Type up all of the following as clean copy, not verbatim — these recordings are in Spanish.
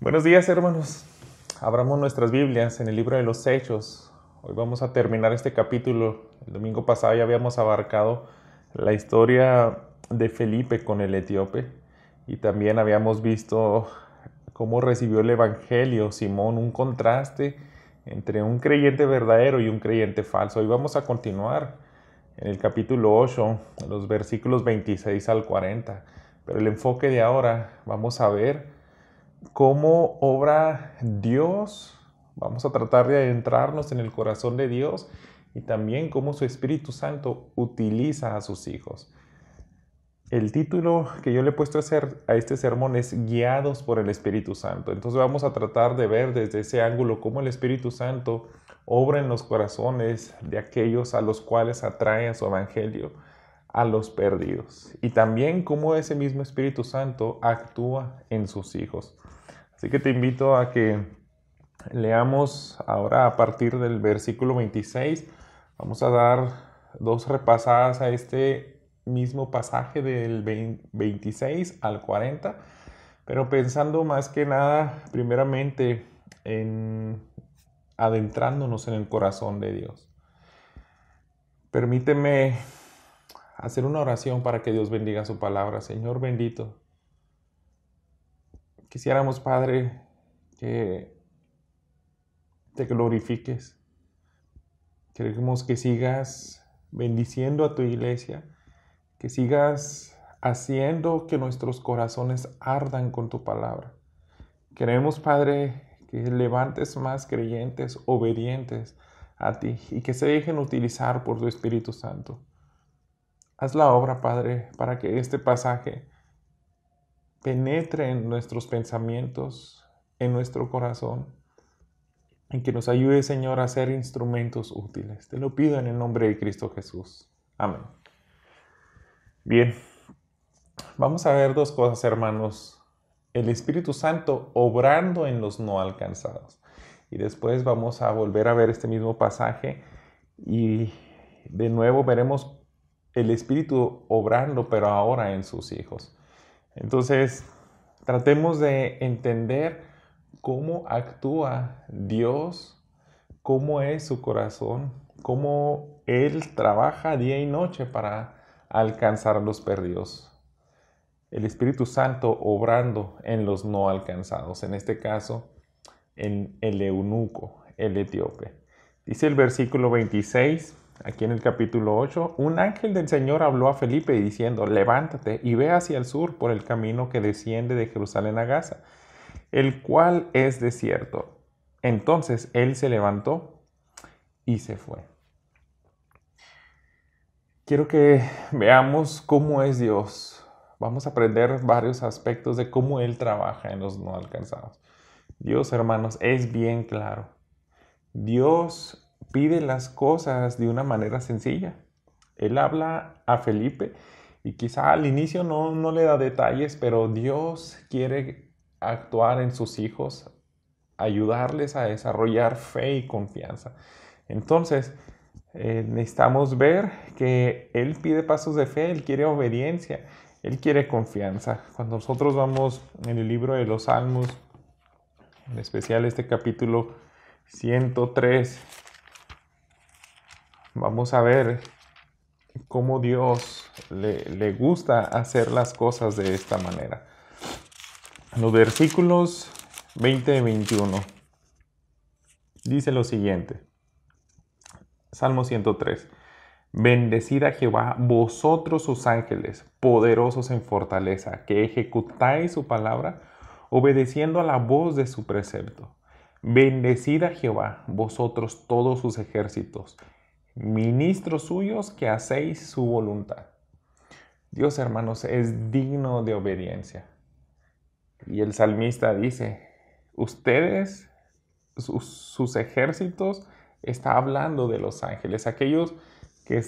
Buenos días, hermanos. Abramos nuestras Biblias en el libro de los Hechos. Hoy vamos a terminar este capítulo. El domingo pasado ya habíamos abarcado la historia de Felipe con el etíope y también habíamos visto cómo recibió el Evangelio Simón, un contraste entre un creyente verdadero y un creyente falso. Hoy vamos a continuar en el capítulo 8, los versículos 26 al 40. Pero el enfoque de ahora, vamos a ver cómo obra Dios. Vamos a tratar de adentrarnos en el corazón de Dios y también cómo su Espíritu Santo utiliza a sus hijos. El título que yo le he puesto a este sermón es Guiados por el Espíritu Santo. Entonces vamos a tratar de ver desde ese ángulo cómo el Espíritu Santo obra en los corazones de aquellos a los cuales atrae a su evangelio, a los perdidos. Y también cómo ese mismo Espíritu Santo actúa en sus hijos. Así que te invito a que leamos ahora a partir del versículo 26. Vamos a dar dos repasadas a este mismo pasaje del 26 al 40, pero pensando más que nada primeramente en adentrándonos en el corazón de Dios. Permíteme hacer una oración para que Dios bendiga su palabra. Señor bendito, quisiéramos, Padre, que te glorifiques. Queremos que sigas bendiciendo a tu iglesia, que sigas haciendo que nuestros corazones ardan con tu palabra. Queremos, Padre, que levantes más creyentes obedientes a ti y que se dejen utilizar por tu Espíritu Santo. Haz la obra, Padre, para que este pasaje penetre en nuestros pensamientos, en nuestro corazón, y que nos ayude, Señor, a ser instrumentos útiles. Te lo pido en el nombre de Cristo Jesús. Amén. Bien, vamos a ver dos cosas, hermanos. El Espíritu Santo obrando en los no alcanzados. Y después vamos a volver a ver este mismo pasaje y de nuevo veremos el Espíritu obrando, pero ahora en sus hijos. Entonces, tratemos de entender cómo actúa Dios, cómo es su corazón, cómo Él trabaja día y noche para alcanzar a los perdidos. El Espíritu Santo obrando en los no alcanzados, en este caso en el eunuco, el etíope. Dice el versículo 26, aquí en el capítulo 8, un ángel del Señor habló a Felipe diciendo, levántate y ve hacia el sur por el camino que desciende de Jerusalén a Gaza, el cual es desierto. Entonces él se levantó y se fue. Quiero que veamos cómo es Dios. Vamos a aprender varios aspectos de cómo Él trabaja en los no alcanzados. Dios, hermanos, es bien claro. Dios pide las cosas de una manera sencilla. Él habla a Felipe y quizá al inicio no le da detalles, pero Dios quiere actuar en sus hijos, ayudarles a desarrollar fe y confianza. Entonces, necesitamos ver que Él pide pasos de fe, Él quiere obediencia, Él quiere confianza. Cuando nosotros vamos en el libro de los Salmos, en especial este capítulo 103, vamos a ver cómo Dios le gusta hacer las cosas de esta manera. Los versículos 20 y 21 dice lo siguiente. Salmo 103. Bendecid a Jehová, vosotros sus ángeles, poderosos en fortaleza, que ejecutáis su palabra, obedeciendo a la voz de su precepto. Bendecid a Jehová, vosotros todos sus ejércitos, ministros suyos que hacéis su voluntad. Dios, hermanos, es digno de obediencia. Y el salmista dice, ustedes, sus ejércitos, está hablando de los ángeles, aquellos que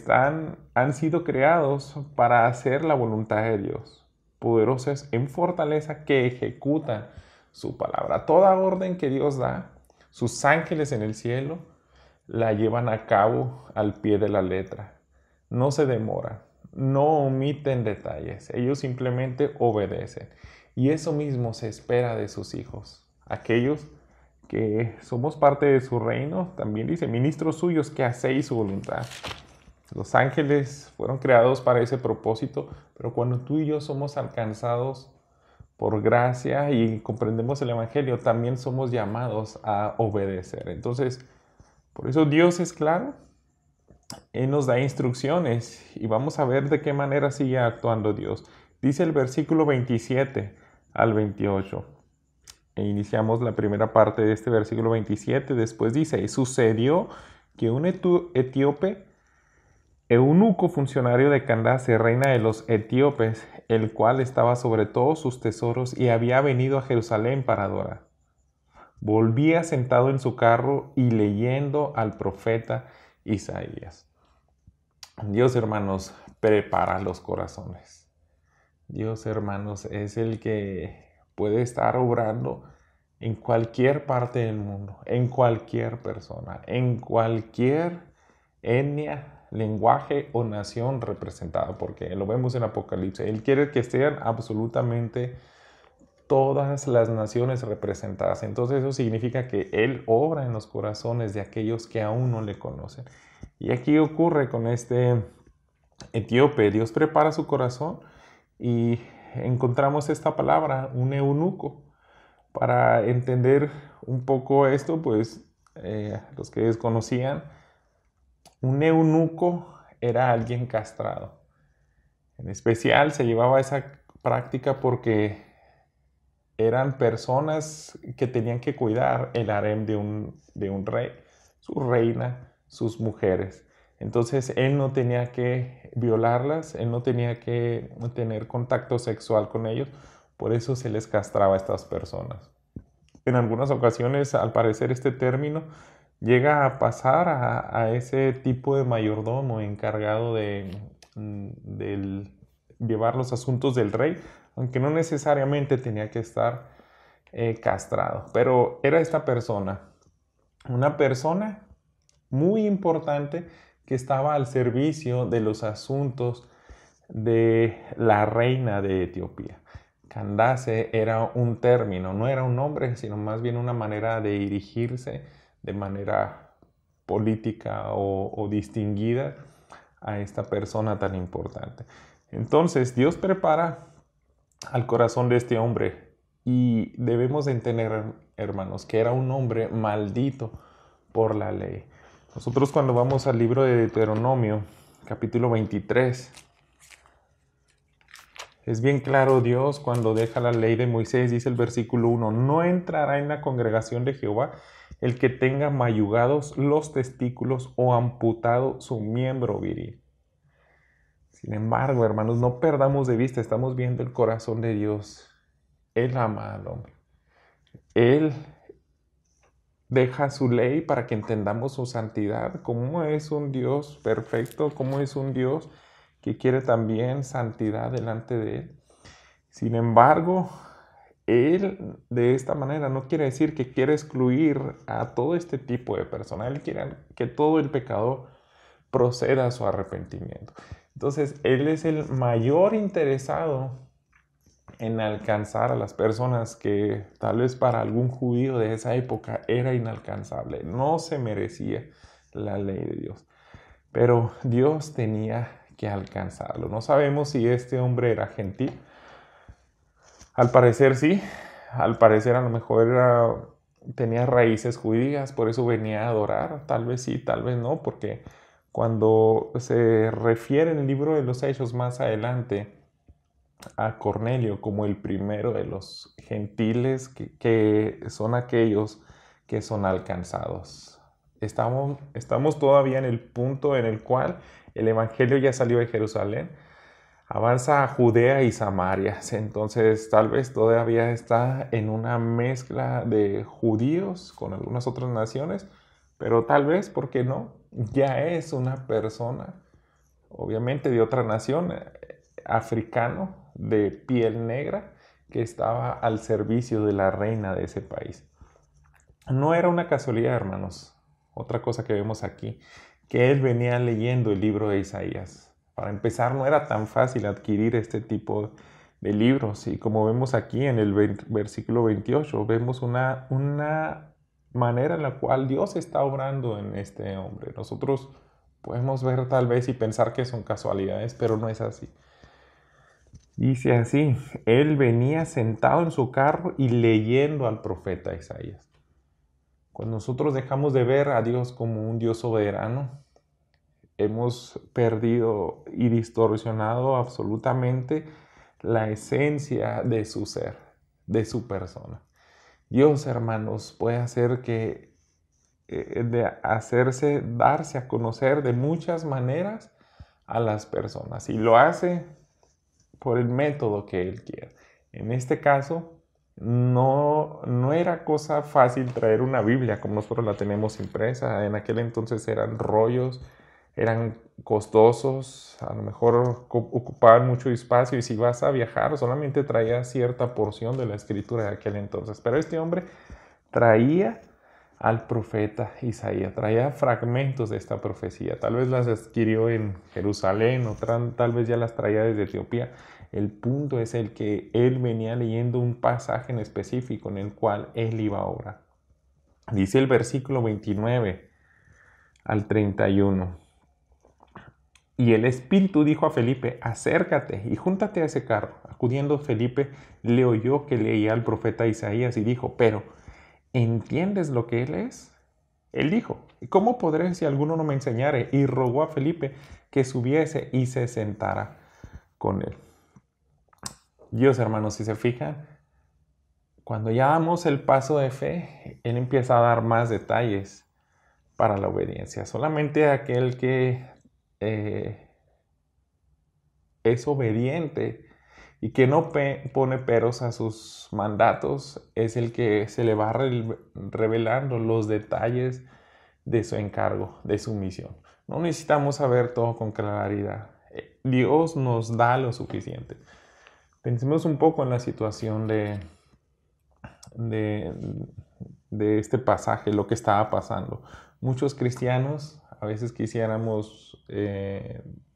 han sido creados para hacer la voluntad de Dios, poderosos en fortaleza que ejecutan su palabra. Toda orden que Dios da, sus ángeles en el cielo la llevan a cabo al pie de la letra. No se demoran, no omiten detalles, ellos simplemente obedecen. Y eso mismo se espera de sus hijos. aquellos que somos parte de su reino, también dice, ministros suyos que hacéis su voluntad. Los ángeles fueron creados para ese propósito, pero cuando tú y yo somos alcanzados por gracia y comprendemos el Evangelio, también somos llamados a obedecer. Entonces, por eso Dios es claro, Él nos da instrucciones y vamos a ver de qué manera sigue actuando Dios. Dice el versículo 27 al 28. E iniciamos la primera parte de este versículo 27. Después dice, sucedió que un etíope, eunuco funcionario de Candace, reina de los etíopes, el cual estaba sobre todos sus tesoros y había venido a Jerusalén para adorar, volvía sentado en su carro y leyendo al profeta Isaías. Dios, hermanos, prepara los corazones. Dios, hermanos, es el que puede estar obrando en cualquier parte del mundo, en cualquier persona, en cualquier etnia, lenguaje o nación representada, porque lo vemos en Apocalipsis. Él quiere que estén absolutamente todas las naciones representadas. Entonces eso significa que Él obra en los corazones de aquellos que aún no le conocen. Y aquí ocurre con este etíope. Dios prepara su corazón y encontramos esta palabra, un eunuco. Para entender un poco esto, pues los que desconocían, un eunuco era alguien castrado. En especial se llevaba esa práctica porque eran personas que tenían que cuidar el harem de un rey, su reina, sus mujeres. Entonces él no tenía que violarlas, él no tenía que tener contacto sexual con ellos, por eso se les castraba a estas personas. En algunas ocasiones, al parecer, este término llega a pasar a ese tipo de mayordomo encargado de llevar los asuntos del rey, aunque no necesariamente tenía que estar castrado. Pero era esta persona, una persona muy importante que estaba al servicio de los asuntos de la reina de Etiopía. Candace era un término, no era un nombre, sino más bien una manera de dirigirse de manera política o distinguida a esta persona tan importante. Entonces Dios prepara al corazón de este hombre y debemos entender, hermanos, que era un hombre maldito por la ley. Nosotros cuando vamos al libro de Deuteronomio, capítulo 23, es bien claro Dios cuando deja la ley de Moisés, dice el versículo 1, no entrará en la congregación de Jehová el que tenga mayugados los testículos o amputado su miembro viril. Sin embargo, hermanos, no perdamos de vista, estamos viendo el corazón de Dios. Él ama al hombre. Él deja su ley para que entendamos su santidad, cómo es un Dios perfecto, cómo es un Dios que quiere también santidad delante de Él. Sin embargo, Él de esta manera no quiere decir que quiere excluir a todo este tipo de personas. Él quiere que todo el pecador proceda a su arrepentimiento. Entonces, Él es el mayor interesado en alcanzar a las personas que tal vez para algún judío de esa época era inalcanzable. No se merecía la ley de Dios. Pero Dios tenía que alcanzarlo. No sabemos si este hombre era gentil. Al parecer sí. Al parecer a lo mejor tenía raíces judías, por eso venía a adorar. Tal vez sí, tal vez no, porque cuando se refiere en el libro de los Hechos más adelante a Cornelio como el primero de los gentiles que son aquellos que son alcanzados. Estamos todavía en el punto en el cual el Evangelio ya salió de Jerusalén, avanza a Judea y Samaria. Entonces tal vez todavía está en una mezcla de judíos con algunas otras naciones, pero tal vez, ¿por qué no? Ya es una persona, obviamente de otra nación, africano, de piel negra, que estaba al servicio de la reina de ese país. No era una casualidad, hermanos. Otra cosa que vemos aquí, que él venía leyendo el libro de Isaías. Para empezar, no era tan fácil adquirir este tipo de libros. Y como vemos aquí en el versículo 28, vemos una manera en la cual Dios está obrando en este hombre. Nosotros podemos ver tal vez y pensar que son casualidades, pero no es así. Dice así: él venía sentado en su carro y leyendo al profeta Isaías. Cuando nosotros dejamos de ver a Dios como un Dios soberano, hemos perdido y distorsionado absolutamente la esencia de su ser, de su persona. Dios, hermanos, puede hacer que darse a conocer de muchas maneras a las personas, y lo hace por el método que Él quiere. En este caso, no era cosa fácil traer una Biblia como nosotros la tenemos impresa. En aquel entonces eran rollos, eran costosos, a lo mejor ocupaban mucho espacio, y si vas a viajar solamente traía cierta porción de la escritura de aquel entonces. Pero este hombre traía al profeta Isaías, traía fragmentos de esta profecía. Tal vez las adquirió en Jerusalén, o tal vez ya las traía desde Etiopía. El punto es el que él venía leyendo un pasaje en específico en el cual él iba a orar. Dice el versículo 29 al 31. Y el Espíritu dijo a Felipe: acércate y júntate a ese carro. Acudiendo Felipe, le oyó que leía al profeta Isaías y dijo: pero ¿entiendes lo que él es? Él dijo: ¿cómo podré si alguno no me enseñare? Y rogó a Felipe que subiese y se sentara con él. Dios, hermanos, si se fijan, cuando ya damos el paso de fe, Él empieza a dar más detalles para la obediencia. Solamente aquel que es obediente y que no pone peros a sus mandatos es el que se le va revelando los detalles de su encargo, de su misión. No necesitamos saber todo con claridad. Dios nos da lo suficiente. Pensemos un poco en la situación de este pasaje, lo que estaba pasando. Muchos cristianos a veces quisiéramos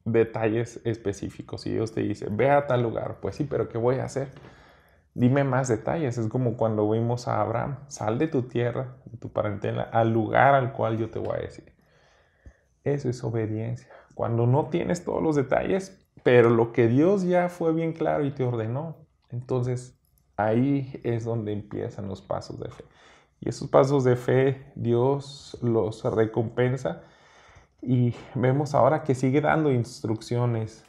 detalles específicos, y Dios te dice: ve a tal lugar. Pues sí, pero ¿qué voy a hacer? Dime más detalles. Es como cuando vimos a Abraham: sal de tu tierra, de tu parentela, al lugar al cual yo te voy a decir. Eso es obediencia. Cuando no tienes todos los detalles, pero lo que Dios ya fue bien claro y te ordenó, entonces ahí es donde empiezan los pasos de fe. Y esos pasos de fe Dios los recompensa, y vemos ahora que sigue dando instrucciones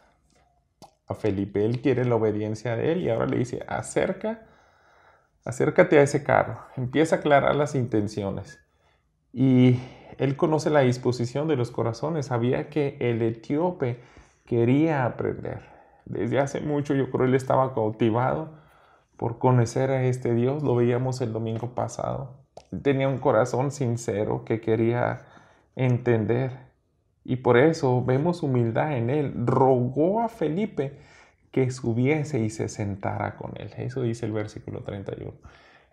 a Felipe. Él quiere la obediencia de él, y ahora le dice: acércate a ese carro, empieza a aclarar las intenciones. Y él conoce la disposición de los corazones, sabía que el etíope quería aprender. Desde hace mucho, yo creo, él estaba cautivado por conocer a este Dios. Lo veíamos el domingo pasado. Él tenía un corazón sincero que quería entender, y por eso vemos humildad en él. Rogó a Felipe que subiese y se sentara con él. Eso dice el versículo 31.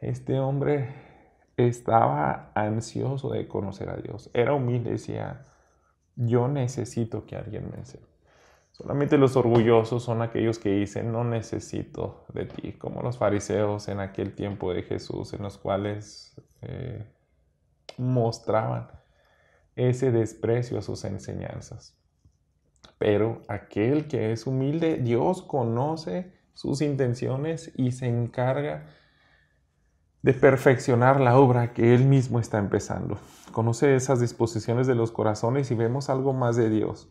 Este hombre estaba ansioso de conocer a Dios. Era humilde, decía: yo necesito que alguien me enseñe. Solamente los orgullosos son aquellos que dicen: no necesito de ti, como los fariseos en aquel tiempo de Jesús, en los cuales mostraban ese desprecio a sus enseñanzas. Pero aquel que es humilde, Dios conoce sus intenciones y se encarga de perfeccionar la obra que Él mismo está empezando. Conoce esas disposiciones de los corazones, y vemos algo más de Dios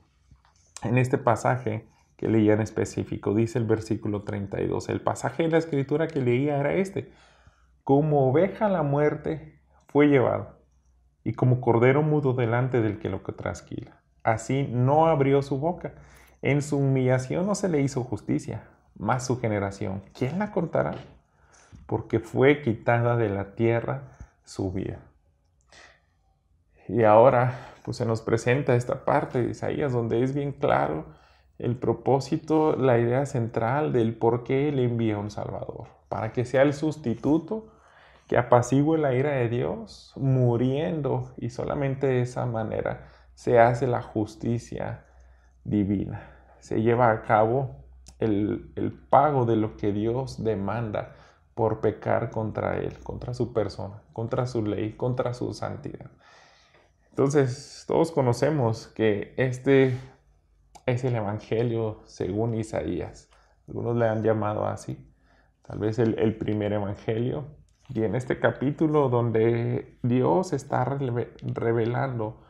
en este pasaje que leía en específico. Dice el versículo 32. El pasaje de la escritura que leía era este: como oveja a la muerte fue llevado, y como cordero mudo delante del que lo trasquila, así no abrió su boca. En su humillación no se le hizo justicia. Mas su generación, ¿quién la contará? Porque fue quitada de la tierra su vida. Y ahora pues se nos presenta esta parte de Isaías donde es bien claro el propósito, la idea central del por qué Él envía un Salvador, para que sea el sustituto que apacigüe la ira de Dios, muriendo, y solamente de esa manera se hace la justicia divina. Se lleva a cabo el pago de lo que Dios demanda por pecar contra Él, contra su persona, contra su ley, contra su santidad. Entonces, todos conocemos que este es el Evangelio según Isaías. Algunos le han llamado así. Tal vez el primer Evangelio. Y en este capítulo donde Dios está revelando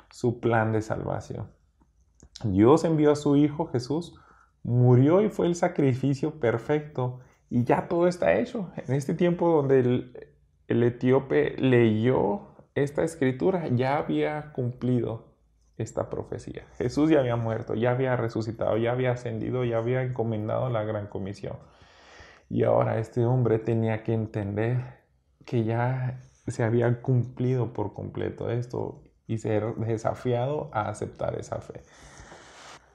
su plan de salvación. Dios envió a su Hijo Jesús, murió y fue el sacrificio perfecto. Y ya todo está hecho. En este tiempo donde el etíope leyó esta escritura, ya había cumplido esta profecía. Jesús ya había muerto, ya había resucitado, ya había ascendido, ya había encomendado la gran comisión. Y ahora este hombre tenía que entender que ya se había cumplido por completo esto y ser desafiado a aceptar esa fe.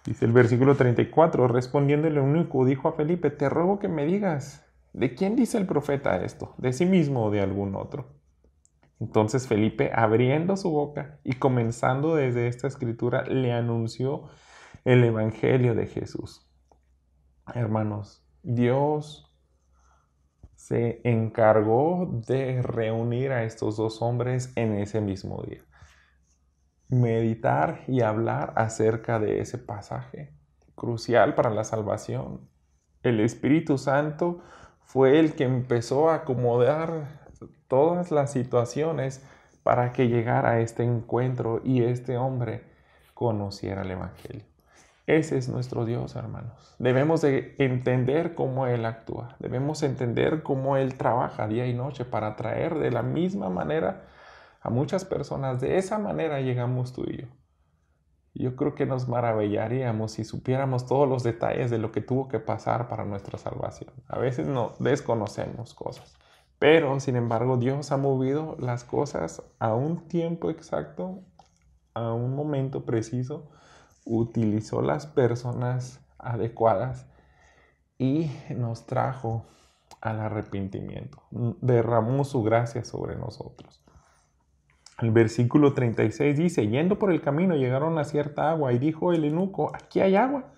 Dice el versículo 34, respondiendo el eunuco, dijo a Felipe, te ruego que me digas, ¿de quién dice el profeta esto? ¿De sí mismo o de algún otro? Entonces Felipe, abriendo su boca y comenzando desde esta escritura, le anunció el evangelio de Jesús. Hermanos, Dios se encargó de reunir a estos dos hombres en ese mismo día. Meditar y hablar acerca de ese pasaje crucial para la salvación. El Espíritu Santo fue el que empezó a acomodar todas las situaciones para que llegara a este encuentro y este hombre conociera el Evangelio. Ese es nuestro Dios, hermanos. Debemos de entender cómo Él actúa. Debemos entender cómo Él trabaja día y noche para traer de la misma manera a muchas personas. De esa manera llegamos tú y yo. Yo creo que nos maravillaríamos si supiéramos todos los detalles de lo que tuvo que pasar para nuestra salvación. A veces no desconocemos cosas, pero sin embargo Dios ha movido las cosas a un tiempo exacto, a un momento preciso, utilizó las personas adecuadas y nos trajo al arrepentimiento. Derramó su gracia sobre nosotros. El versículo 36 dice, yendo por el camino llegaron a cierta agua y dijo el eunuco, aquí hay agua,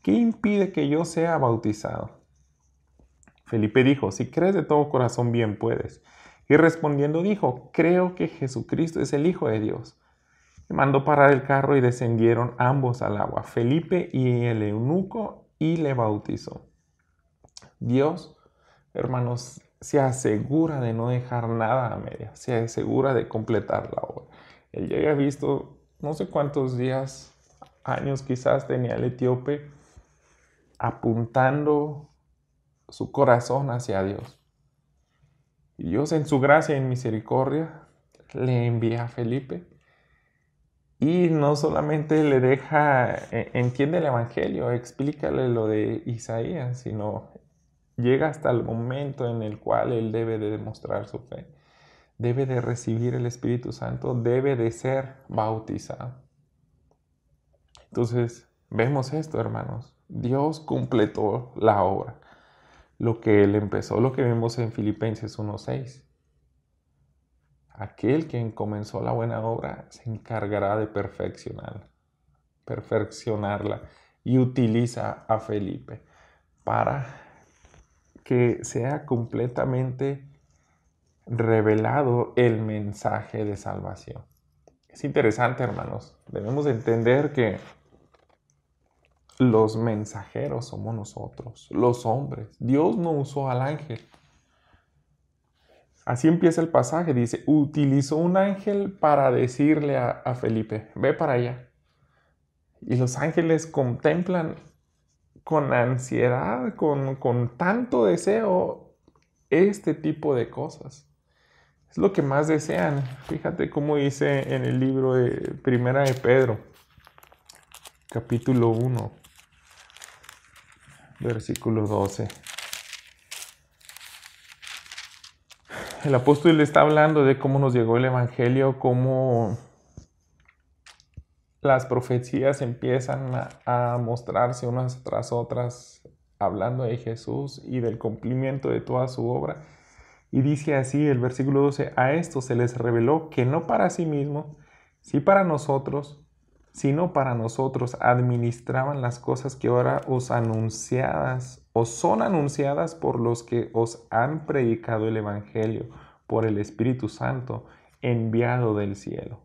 ¿qué impide que yo sea bautizado? Felipe dijo, si crees de todo corazón bien puedes. Y respondiendo dijo, creo que Jesucristo es el Hijo de Dios. Y mandó parar el carro y descendieron ambos al agua, Felipe y el eunuco, y le bautizó. Dios, hermanos, se asegura de no dejar nada a medias, se asegura de completar la obra. Él ya había visto, no sé cuántos días, años quizás tenía el etíope apuntando su corazón hacia Dios. Y Dios en su gracia y en misericordia le envía a Felipe y no solamente le deja, entiende el evangelio, explícale lo de Isaías, sino llega hasta el momento en el cual él debe de demostrar su fe, debe de recibir el Espíritu Santo, debe de ser bautizado. Entonces, vemos esto, hermanos. Dios completó la obra, lo que Él empezó, lo que vemos en Filipenses 1:6. Aquel quien comenzó la buena obra se encargará de perfeccionarla y utiliza a Felipe para que sea completamente revelado el mensaje de salvación. Es interesante, hermanos. Debemos entender que los mensajeros somos nosotros, los hombres. Dios no usó al ángel. Así empieza el pasaje, dice, utilizó un ángel para decirle a Felipe, ve para allá. Y los ángeles contemplan con ansiedad, con tanto deseo, este tipo de cosas. Es lo que más desean. Fíjate cómo dice en el libro de Primera de Pedro, capítulo 1, versículo 12. El apóstol está hablando de cómo nos llegó el evangelio, cómo las profecías empiezan a mostrarse unas tras otras, hablando de Jesús y del cumplimiento de toda su obra. Y dice así el versículo 12, a esto se les reveló que no para sí mismo, sí para nosotros, sino para nosotros administraban las cosas que ahora os son anunciadas por los que os han predicado el Evangelio por el Espíritu Santo enviado del cielo.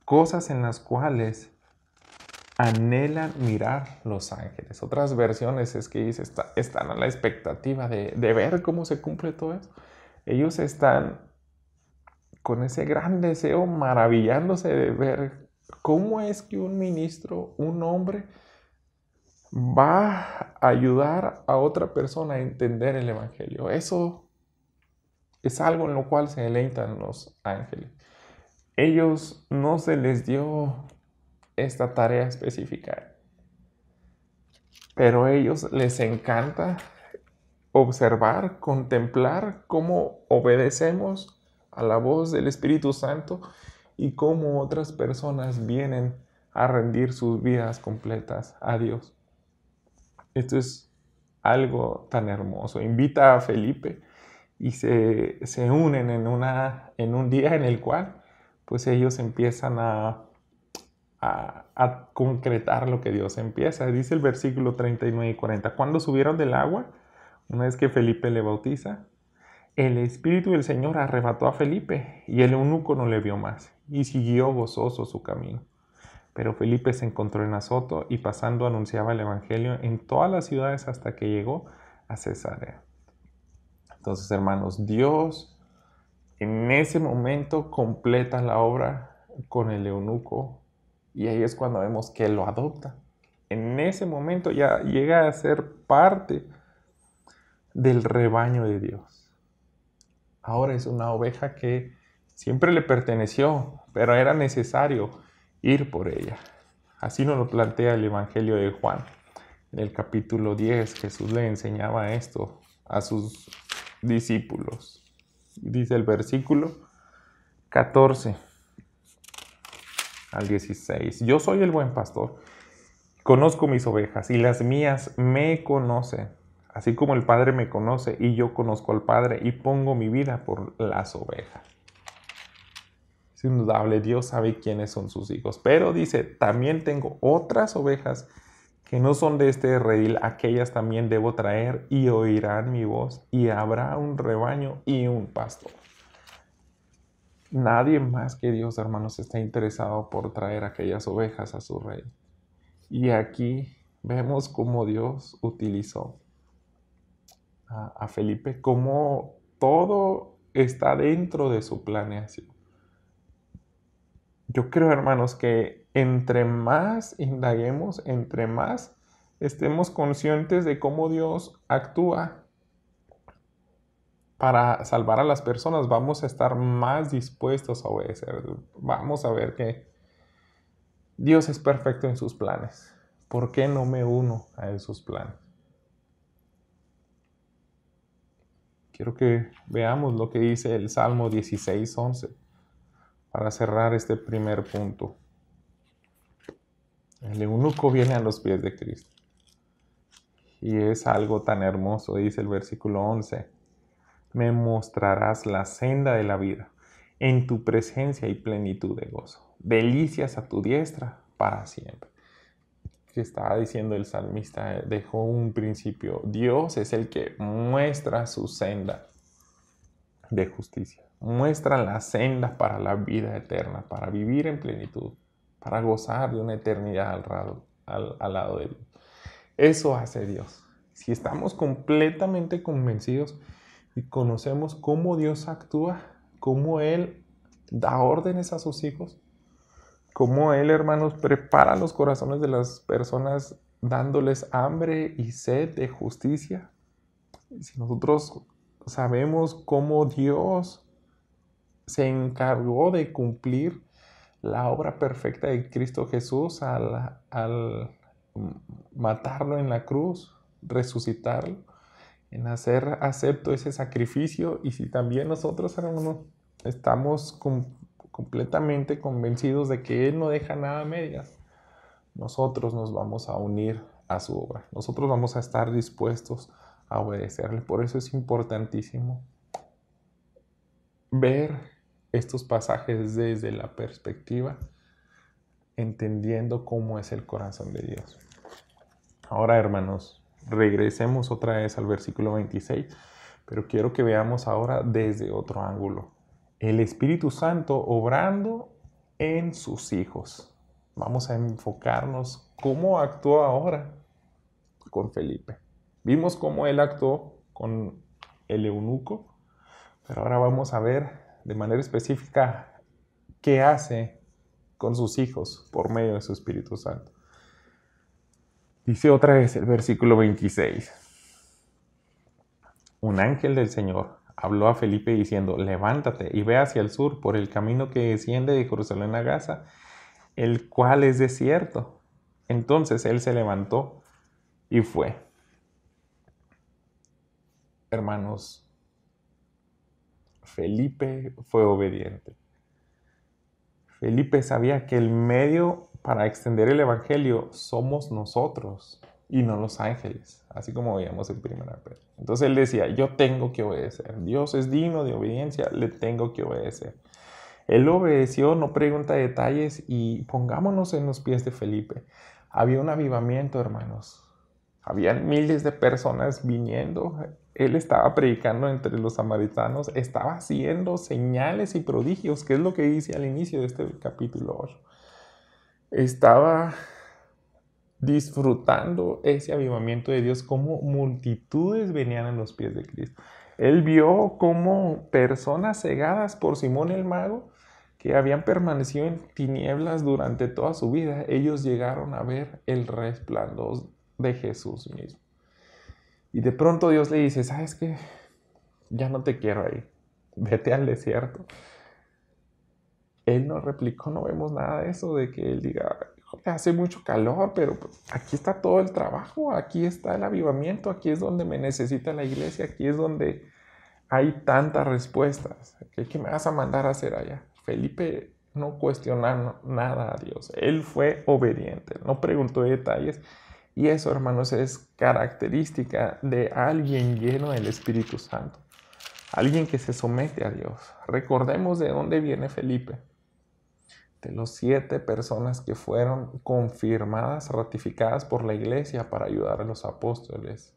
Cosas en las cuales anhelan mirar los ángeles. Otras versiones es que dice, están a la expectativa de ver cómo se cumple todo eso. Ellos están con ese gran deseo, maravillándose de ver cómo es que un ministro, un hombre, va a ayudar a otra persona a entender el Evangelio. Eso es algo en lo cual se deleitan los ángeles. Ellos no se les dio esta tarea específica, pero a ellos les encanta observar, contemplar cómo obedecemos a la voz del Espíritu Santo y cómo otras personas vienen a rendir sus vidas completas a Dios. Esto es algo tan hermoso. Invita a Felipe y se unen en un día en el cual pues ellos empiezan a concretar lo que Dios empieza. Dice el versículo 39 y 40. Cuando subieron del agua, una vez que Felipe le bautiza, el Espíritu del Señor arrebató a Felipe y el eunuco no le vio más y siguió gozoso su camino. Pero Felipe se encontró en Azoto y pasando anunciaba el Evangelio en todas las ciudades hasta que llegó a Cesarea. Entonces, hermanos, Dios en ese momento completa la obra con el eunuco y ahí es cuando vemos que lo adopta. En ese momento ya llega a ser parte del rebaño de Dios. Ahora es una oveja que siempre le perteneció, pero era necesario ir por ella. Así nos lo plantea el Evangelio de Juan. En el capítulo 10, Jesús le enseñaba esto a sus discípulos. Dice el versículo 14 al 16. Yo soy el buen pastor, conozco mis ovejas y las mías me conocen, así como el Padre me conoce y yo conozco al Padre y pongo mi vida por las ovejas. Es indudable, Dios sabe quiénes son sus hijos, pero dice, también tengo otras ovejas que no son de este redil, aquellas también debo traer y oirán mi voz y habrá un rebaño y un pastor. Nadie más que Dios, hermanos, está interesado por traer aquellas ovejas a su rey. Y aquí vemos cómo Dios utilizó a Felipe, cómo todo está dentro de su planeación. Yo creo, hermanos, que entre más indaguemos, entre más estemos conscientes de cómo Dios actúa para salvar a las personas, vamos a estar más dispuestos a obedecer. Vamos a ver que Dios es perfecto en sus planes. ¿Por qué no me uno a esos planes? Quiero que veamos lo que dice el Salmo 16:11 para cerrar este primer punto. El eunuco viene a los pies de Cristo. Y es algo tan hermoso, dice el versículo 11. Me mostrarás la senda de la vida. En tu presencia hay plenitud de gozo. Delicias a tu diestra para siempre. Que estaba diciendo el salmista, dejó un principio. Dios es el que muestra su senda de justicia. Muestra la senda para la vida eterna, para vivir en plenitud, para gozar de una eternidad al lado de Dios. Eso hace Dios. Si estamos completamente convencidos y conocemos cómo Dios actúa, cómo Él da órdenes a sus hijos, cómo Él, hermanos, prepara los corazones de las personas dándoles hambre y sed de justicia. Si nosotros sabemos cómo Dios se encargó de cumplir la obra perfecta de Cristo Jesús al matarlo en la cruz, resucitarlo, en hacer acepto ese sacrificio, y si también nosotros, hermanos, estamos completamente convencidos de que Él no deja nada a medias, nosotros nos vamos a unir a su obra. Nosotros vamos a estar dispuestos a obedecerle. Por eso es importantísimo ver estos pasajes desde la perspectiva entendiendo cómo es el corazón de Dios. Ahora, hermanos, regresemos otra vez al versículo 26, pero quiero que veamos ahora desde otro ángulo. El Espíritu Santo obrando en sus hijos. Vamos a enfocarnos cómo actuó ahora con Felipe. Vimos cómo él actuó con el eunuco, pero ahora vamos a ver de manera específica qué hace con sus hijos por medio de su Espíritu Santo. Dice otra vez el versículo 26. Un ángel del Señor habló a Felipe diciendo: levántate y ve hacia el sur por el camino que desciende de Jerusalén a Gaza, el cual es desierto. Entonces él se levantó y fue. Hermanos, Felipe fue obediente. Felipe sabía que el medio para extender el evangelio somos nosotros y no los ángeles, así como veíamos en primera Pedro. Entonces él decía: yo tengo que obedecer. Dios es digno de obediencia, le tengo que obedecer. Él obedeció, no pregunta detalles, y pongámonos en los pies de Felipe. Había un avivamiento, hermanos. Habían miles de personas viniendo. Él estaba predicando entre los samaritanos, estaba haciendo señales y prodigios, que es lo que dice al inicio de este capítulo 8. Estaba disfrutando ese avivamiento de Dios, como multitudes venían en los pies de Cristo. Él vio como personas cegadas por Simón el mago, que habían permanecido en tinieblas durante toda su vida, ellos llegaron a ver el resplandor de Jesús mismo. Y de pronto Dios le dice: ¿sabes qué? Ya no te quiero ahí, vete al desierto. Él no replicó, no vemos nada de eso, de que él diga: hace mucho calor, pero pues aquí está todo el trabajo, aquí está el avivamiento, aquí es donde me necesita la iglesia, aquí es donde hay tantas respuestas. ¿Qué me vas a mandar a hacer allá? Felipe no cuestionó nada a Dios, él fue obediente, no preguntó detalles. Y eso, hermanos, es característica de alguien lleno del Espíritu Santo, alguien que se somete a Dios. Recordemos de dónde viene Felipe. De los 7 personas que fueron confirmadas, ratificadas por la iglesia para ayudar a los apóstoles.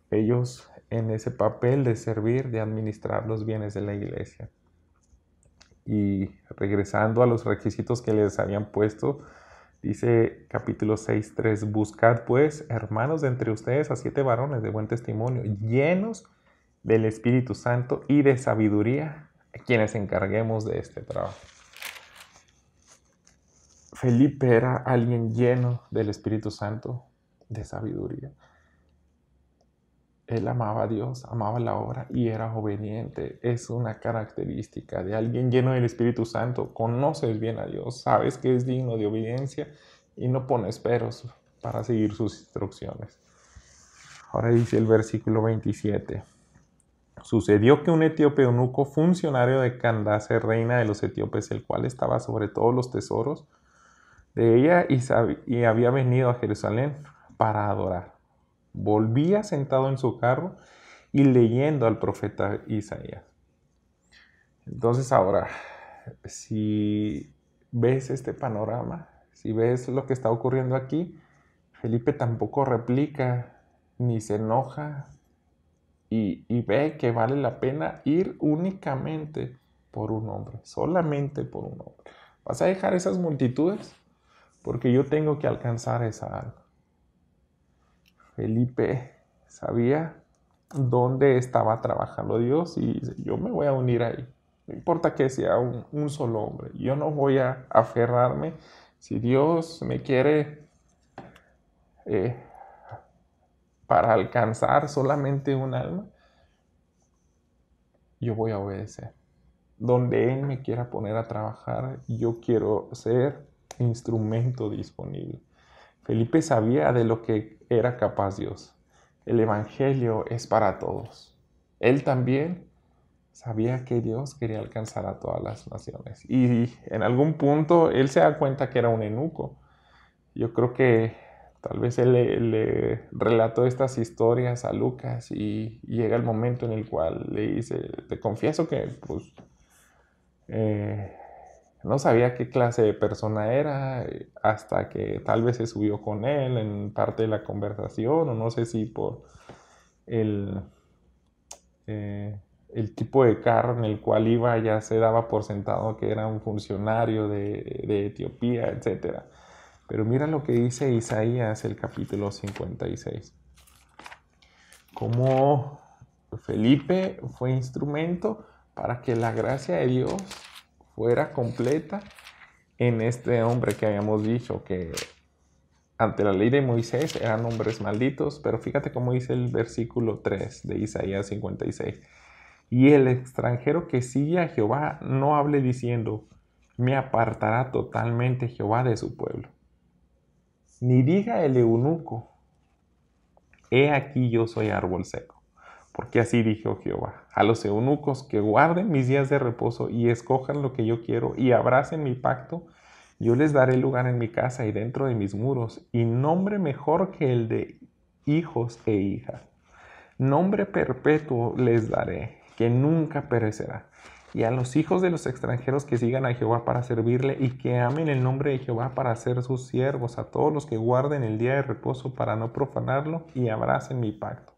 Ellos en ese papel de servir, de administrar los bienes de la iglesia. Y regresando a los requisitos que les habían puesto, dice capítulo 6:3: buscad pues, hermanos, de entre ustedes a 7 varones de buen testimonio, llenos del Espíritu Santo y de sabiduría, a quienes encarguemos de este trabajo. Felipe era alguien lleno del Espíritu Santo, de sabiduría. Él amaba a Dios, amaba la obra y era obediente. Es una característica de alguien lleno del Espíritu Santo. Conoces bien a Dios, sabes que es digno de obediencia y no pones peros para seguir sus instrucciones. Ahora dice el versículo 27. Sucedió que un etíope eunuco, funcionario de Candace, reina de los etíopes, el cual estaba sobre todos los tesoros de ella y había venido a Jerusalén para adorar, volvía sentado en su carro y leyendo al profeta Isaías. Entonces ahora, si ves este panorama, si ves lo que está ocurriendo aquí, Felipe tampoco replica ni se enoja y ve que vale la pena ir únicamente por un hombre, solamente por un hombre. ¿Vas a dejar esas multitudes? Porque yo tengo que alcanzar esa alma. Felipe sabía dónde estaba trabajando Dios y dice: yo me voy a unir ahí. No importa que sea un solo hombre. Yo no voy a aferrarme. Si Dios me quiere para alcanzar solamente un alma, yo voy a obedecer. Donde Él me quiera poner a trabajar, yo quiero ser instrumento disponible. Felipe sabía de lo que era capaz Dios. El evangelio es para todos. Él también sabía que Dios quería alcanzar a todas las naciones. Y en algún punto él se da cuenta que era un eunuco. Yo creo que tal vez él le relató estas historias a Lucas y llega el momento en el cual le dice: te confieso que pues No sabía qué clase de persona era hasta que tal vez se subió con él en parte de la conversación, o no sé si por el, el tipo de carro en el cual iba ya se daba por sentado que era un funcionario de Etiopía, etc. Pero mira lo que dice Isaías, el capítulo 56. Cómo Felipe fue instrumento para que la gracia de Dios fuera completa en este hombre que habíamos dicho que ante la ley de Moisés eran hombres malditos, pero fíjate cómo dice el versículo 3 de Isaías 56. Y el extranjero que sigue a Jehová no hable diciendo, me apartará totalmente Jehová de su pueblo. Ni diga el eunuco, he aquí yo soy árbol seco. Porque así dijo Jehová, a los eunucos que guarden mis días de reposo y escojan lo que yo quiero y abracen mi pacto, yo les daré lugar en mi casa y dentro de mis muros, y nombre mejor que el de hijos e hijas. Nombre perpetuo les daré, que nunca perecerá. Y a los hijos de los extranjeros que sigan a Jehová para servirle y que amen el nombre de Jehová para ser sus siervos, a todos los que guarden el día de reposo para no profanarlo y abracen mi pacto.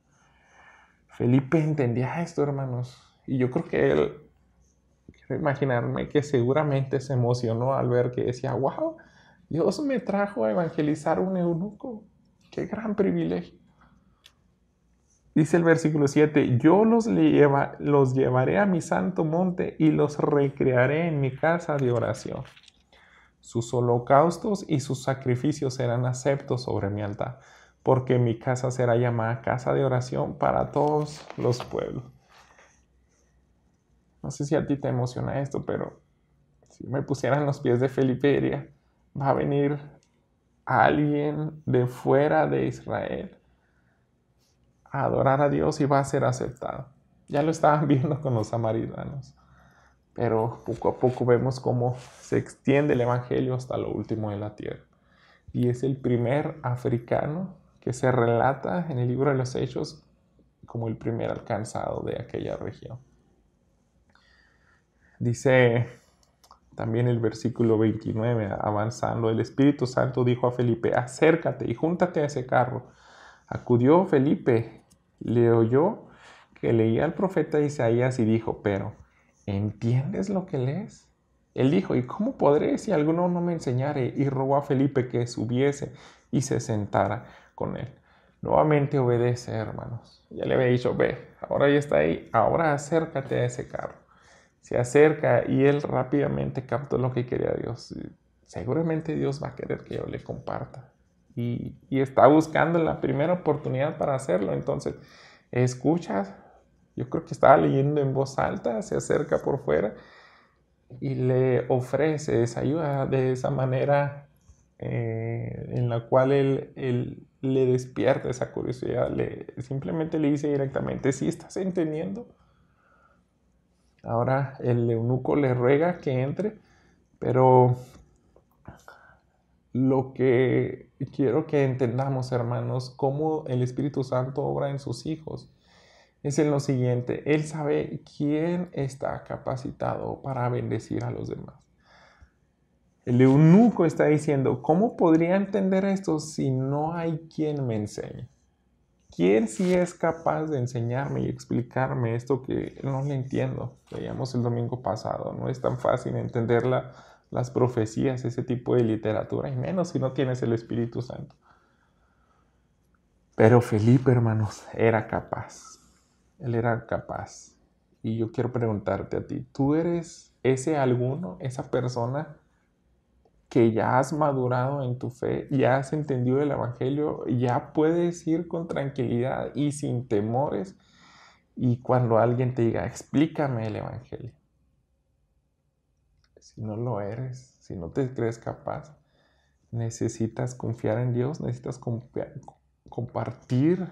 Felipe entendía esto, hermanos, y yo creo que él, quiero imaginarme que seguramente se emocionó al ver que decía, wow, Dios me trajo a evangelizar a un eunuco, qué gran privilegio. Dice el versículo 7, yo los llevaré a mi santo monte y los recrearé en mi casa de oración. Sus holocaustos y sus sacrificios serán aceptos sobre mi altar, porque mi casa será llamada casa de oración para todos los pueblos. No sé si a ti te emociona esto, pero si me pusieran los pies de Felipe, diría, va a venir alguien de fuera de Israel a adorar a Dios y va a ser aceptado. Ya lo estaban viendo con los samaritanos, pero poco a poco vemos cómo se extiende el evangelio hasta lo último de la tierra. Y es el primer africano que se relata en el libro de los Hechos como el primer alcanzado de aquella región. Dice también el versículo 29, avanzando, el Espíritu Santo dijo a Felipe, acércate y júntate a ese carro. Acudió Felipe, le oyó que leía al profeta Isaías y dijo, pero, ¿entiendes lo que lees? Él dijo, ¿y cómo podré si alguno no me enseñare? Y rogó a Felipe que subiese y se sentara con él. Nuevamente obedece, hermanos. Ya le había dicho, ve, ahora ya está ahí, ahora acércate a ese carro. Se acerca y él rápidamente captó lo que quería Dios. Seguramente Dios va a querer que yo le comparta. Y está buscando la primera oportunidad para hacerlo. Entonces, escucha, yo creo que estaba leyendo en voz alta, se acerca por fuera y le ofrece esa ayuda de esa manera en la cual él le despierta esa curiosidad. Simplemente le dice directamente, ¿sí estás entendiendo? Ahora el eunuco le ruega que entre, pero lo que quiero que entendamos, hermanos, cómo el Espíritu Santo obra en sus hijos, es en lo siguiente. Él sabe quién está capacitado para bendecir a los demás. El eunuco está diciendo, ¿cómo podría entender esto si no hay quien me enseñe? ¿Quién sí es capaz de enseñarme y explicarme esto que no le entiendo? Veíamos el domingo pasado, no es tan fácil entender las profecías, ese tipo de literatura, y menos si no tienes el Espíritu Santo. Pero Felipe, hermanos, era capaz. Él era capaz. Y yo quiero preguntarte a ti, ¿tú eres ese alguno, esa persona que ya has madurado en tu fe, ya has entendido el Evangelio, ya puedes ir con tranquilidad y sin temores? Y cuando alguien te diga, explícame el Evangelio, si no lo eres, si no te crees capaz, necesitas confiar en Dios, necesitas compartir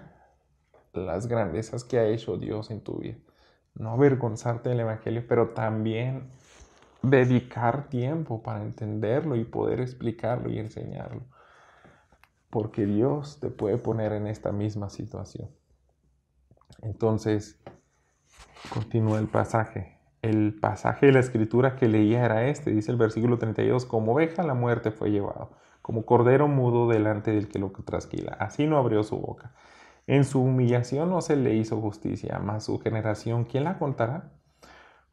las grandezas que ha hecho Dios en tu vida. No avergonzarte del Evangelio, pero también dedicar tiempo para entenderlo y poder explicarlo y enseñarlo. Porque Dios te puede poner en esta misma situación. Entonces, continúa el pasaje. el pasaje de la escritura que leía era este, dice el versículo 32, como oveja a la muerte fue llevado, como cordero mudo delante del que lo trasquila, así no abrió su boca. En su humillación no se le hizo justicia, mas su generación, ¿quién la contará?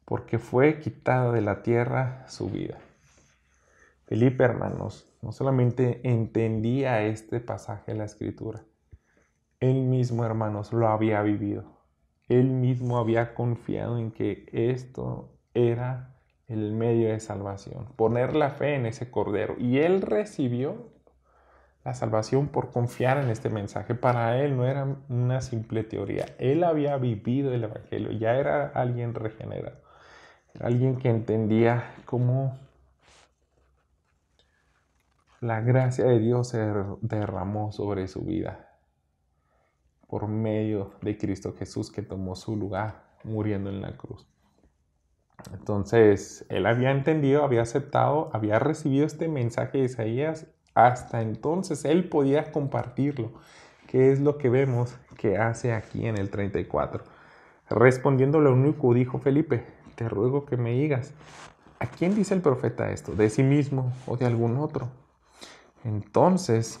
Porque fue quitada de la tierra su vida. Felipe, hermanos, no solamente entendía este pasaje de la escritura, él mismo, hermanos, lo había vivido. Él mismo había confiado en que esto era el medio de salvación, poner la fe en ese cordero. Y él recibió la salvación por confiar en este mensaje. Para él no era una simple teoría. Él había vivido el evangelio, ya era alguien regenerado. Era alguien que entendía cómo la gracia de Dios se derramó sobre su vida por medio de Cristo Jesús, que tomó su lugar muriendo en la cruz. Entonces, él había entendido, había aceptado, había recibido este mensaje de Isaías. Hasta entonces él podía compartirlo, que es lo que vemos que hace aquí en el 34. Respondiendo lo único, dijo Felipe, te ruego que me digas, ¿a quién dice el profeta esto? ¿De sí mismo o de algún otro? Entonces,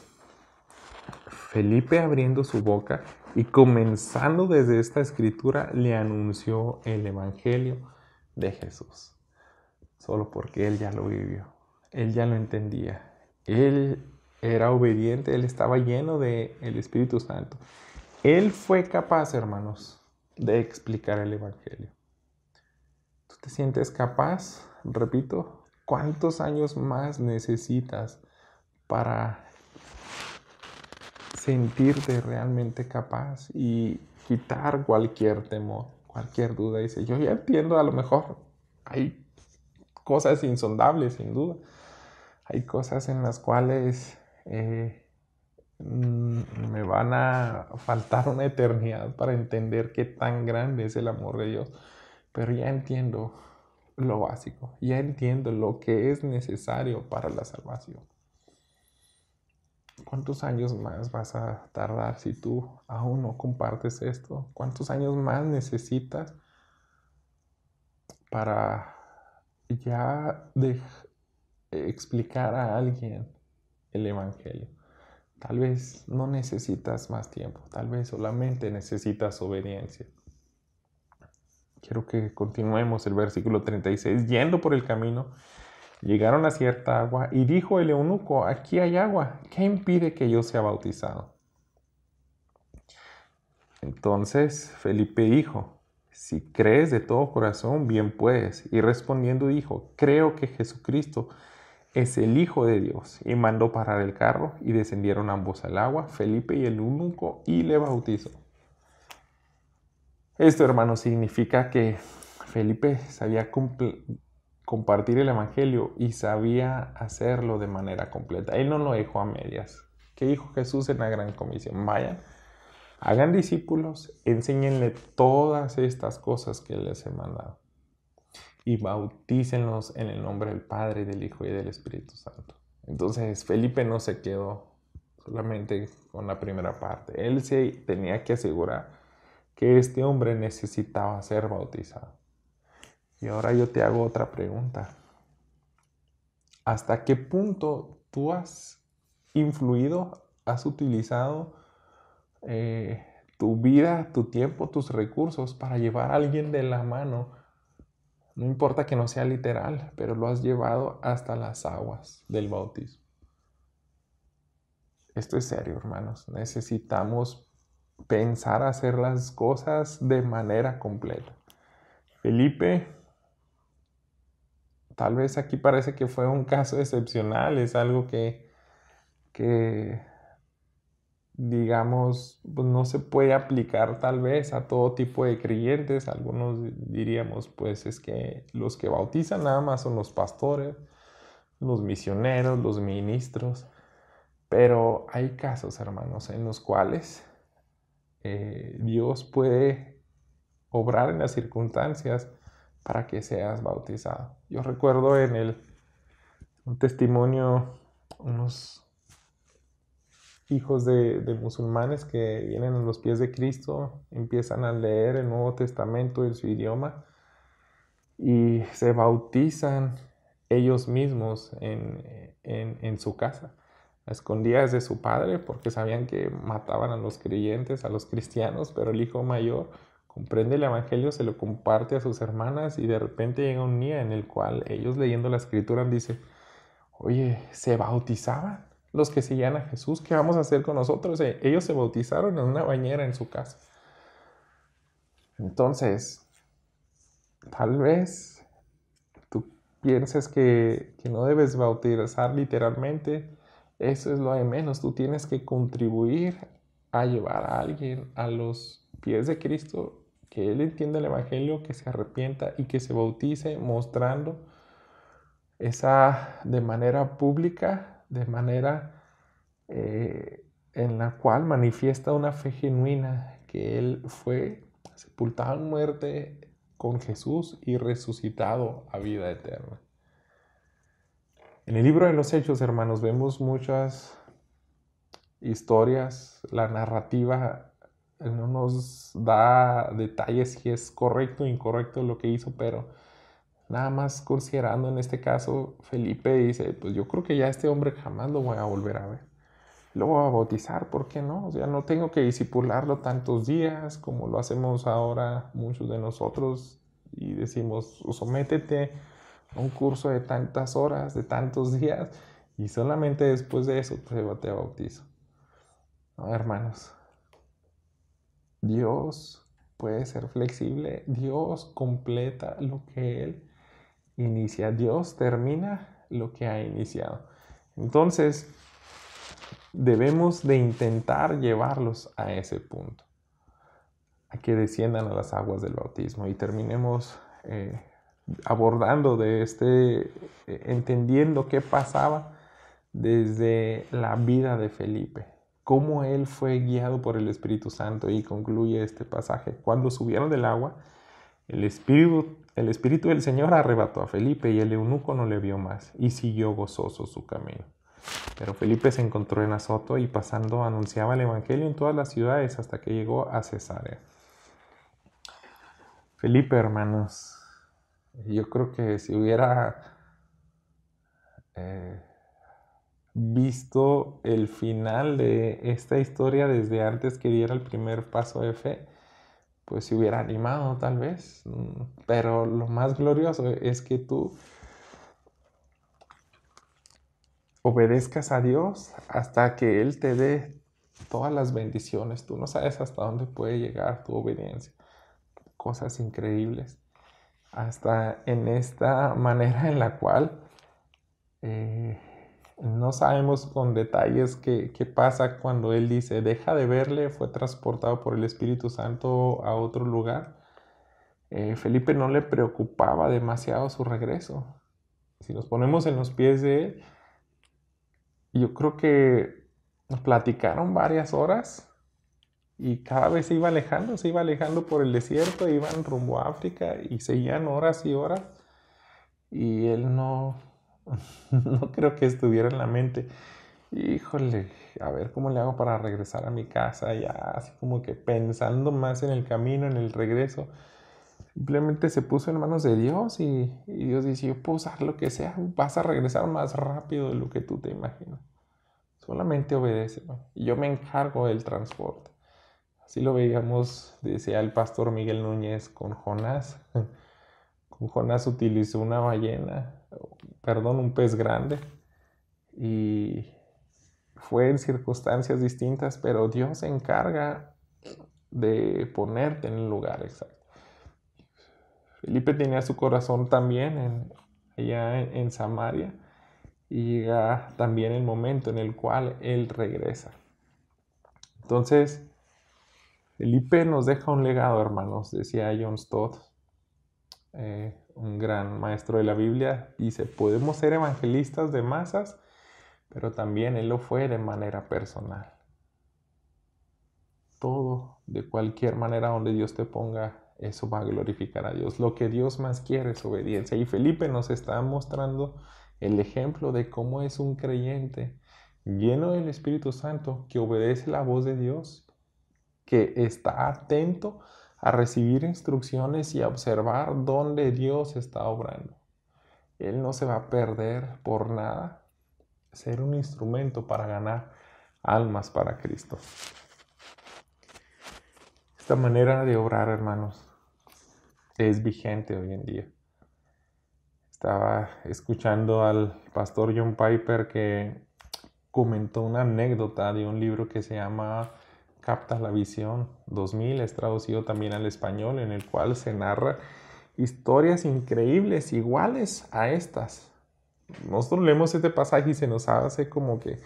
Felipe, abriendo su boca y comenzando desde esta escritura, le anunció el evangelio de Jesús. Solo porque él ya lo vivió, él ya lo entendía, él era obediente, él estaba lleno del Espíritu Santo. Él fue capaz, hermanos, de explicar el evangelio. ¿Tú te sientes capaz? Repito, ¿cuántos años más necesitas para sentirte realmente capaz y quitar cualquier temor, cualquier duda? Dice, yo ya entiendo, a lo mejor hay cosas insondables, sin duda. Hay cosas en las cuales me van a faltar una eternidad para entender qué tan grande es el amor de Dios. Pero ya entiendo lo básico, ya entiendo lo que es necesario para la salvación. ¿Cuántos años más vas a tardar si tú aún no compartes esto? ¿Cuántos años más necesitas para ya explicar a alguien el evangelio? Tal vez no necesitas más tiempo, tal vez solamente necesitas obediencia. Quiero que continuemos el versículo 36. Yendo por el camino, llegaron a cierta agua y dijo el eunuco, aquí hay agua, ¿qué impide que yo sea bautizado? Entonces Felipe dijo, si crees de todo corazón, bien puedes. Y respondiendo dijo, creo que Jesucristo es el Hijo de Dios. Y mandó parar el carro y descendieron ambos al agua, Felipe y el eunuco, y le bautizó. Esto, hermanos, significa que Felipe sabía compartir el evangelio y sabía hacerlo de manera completa. Él no lo dejó a medias. ¿Qué dijo Jesús en la gran comisión? Vayan, hagan discípulos, enséñenle todas estas cosas que les he mandado y bautícenlos en el nombre del Padre, del Hijo y del Espíritu Santo. Entonces Felipe no se quedó solamente con la primera parte. Él se tenía que asegurar que este hombre necesitaba ser bautizado. Y ahora yo te hago otra pregunta. ¿Hasta qué punto tú has influido, has utilizado tu vida, tu tiempo, tus recursos para llevar a alguien de la mano? No importa que no sea literal, pero lo has llevado hasta las aguas del bautismo. Esto es serio, hermanos. Necesitamos pensar hacer las cosas de manera completa. Felipe, tal vez aquí parece que fue un caso excepcional, es algo que digamos, pues no se puede aplicar tal vez a todo tipo de creyentes. Algunos diríamos, pues es que los que bautizan nada más son los pastores, los misioneros, los ministros. Pero hay casos, hermanos, en los cuales Dios puede obrar en las circunstancias para que seas bautizado. Yo recuerdo un testimonio, unos hijos de musulmanes que vienen a los pies de Cristo, empiezan a leer el Nuevo Testamento en su idioma y se bautizan ellos mismos en su casa, a escondidas de su padre, porque sabían que mataban a los creyentes, a los cristianos, pero el hijo mayor comprende el evangelio, se lo comparte a sus hermanas y de repente llega un día en el cual ellos, leyendo la escritura, dicen: oye, ¿se bautizaban los que seguían a Jesús? ¿Qué vamos a hacer con nosotros? Ellos se bautizaron en una bañera en su casa. Entonces, tal vez tú pienses que no debes bautizar literalmente. Eso es lo de menos. Tú tienes que contribuir a llevar a alguien a los pies de Cristo, que Él entienda el Evangelio, que se arrepienta y que se bautice, mostrando esa de manera pública, de manera en la cual manifiesta una fe genuina, que Él fue sepultado en muerte con Jesús y resucitado a vida eterna. En el libro de los Hechos, hermanos, vemos muchas historias. La narrativa no nos da detalles si es correcto o incorrecto lo que hizo, pero nada más considerando en este caso, Felipe dice: pues yo creo que ya este hombre jamás lo voy a volver a ver. Lo voy a bautizar, ¿por qué no? O sea, no tengo que discipularlo tantos días como lo hacemos ahora muchos de nosotros y decimos: sométete a un curso de tantas horas, de tantos días, y solamente después de eso te bautizo. No, hermanos, Dios puede ser flexible, Dios completa lo que Él inicia, Dios termina lo que ha iniciado. Entonces, debemos de intentar llevarlos a ese punto, a que desciendan a las aguas del bautismo y terminemos abordando entendiendo qué pasaba desde la vida de Felipe, cómo él fue guiado por el Espíritu Santo, y concluye este pasaje: cuando subieron del agua, el Espíritu del Señor arrebató a Felipe y el eunuco no le vio más y siguió gozoso su camino. Pero Felipe se encontró en Azoto y pasando anunciaba el evangelio en todas las ciudades hasta que llegó a Cesarea. Felipe, hermanos, yo creo que si hubiera visto el final de esta historia desde antes que diera el primer paso de fe, pues se hubiera animado tal vez. Pero lo más glorioso es que tú obedezcas a Dios hasta que Él te dé todas las bendiciones. Tú no sabes hasta dónde puede llegar tu obediencia. Cosas increíbles. Hasta en esta manera en la cual no sabemos con detalles qué pasa cuando Él dice: deja de verle, fue transportado por el Espíritu Santo a otro lugar. Felipe no le preocupaba demasiado su regreso. Si nos ponemos en los pies de Él, yo creo que platicaron varias horas y cada vez se iba alejando por el desierto, iban rumbo a África y seguían horas y horas, y él no creo que estuviera en la mente: híjole, a ver cómo le hago para regresar a mi casa, ya así como que pensando más en el camino, en el regreso. Simplemente se puso en manos de Dios y Dios dice: yo puedo usar lo que sea, vas a regresar más rápido de lo que tú te imaginas. Solamente obedéceme y yo me encargo del transporte. Así lo veíamos, decía el pastor Miguel Núñez, con Jonás. Con Jonás utilizó una ballena, un pez grande, y fue en circunstancias distintas, pero Dios se encarga de ponerte en el lugar exacto. Felipe tenía su corazón también allá en Samaria, y llega también el momento en el cual él regresa. Entonces, Felipe nos deja un legado, hermanos, decía John Stott, un gran maestro de la Biblia. Dice: podemos ser evangelistas de masas, pero también él lo fue de manera personal. Todo, de cualquier manera donde Dios te ponga, eso va a glorificar a Dios. Lo que Dios más quiere es obediencia. Y Felipe nos está mostrando el ejemplo de cómo es un creyente lleno del Espíritu Santo, que obedece la voz de Dios, que está atento a recibir instrucciones y a observar dónde Dios está obrando. Él no se va a perder por nada ser un instrumento para ganar almas para Cristo. Esta manera de obrar, hermanos, es vigente hoy en día. Estaba escuchando al pastor John Piper que comentó una anécdota de un libro que se llama Capta la Visión 2000, es traducido también al español, en el cual se narra historias increíbles, iguales a estas. Nosotros leemos este pasaje y se nos hace como que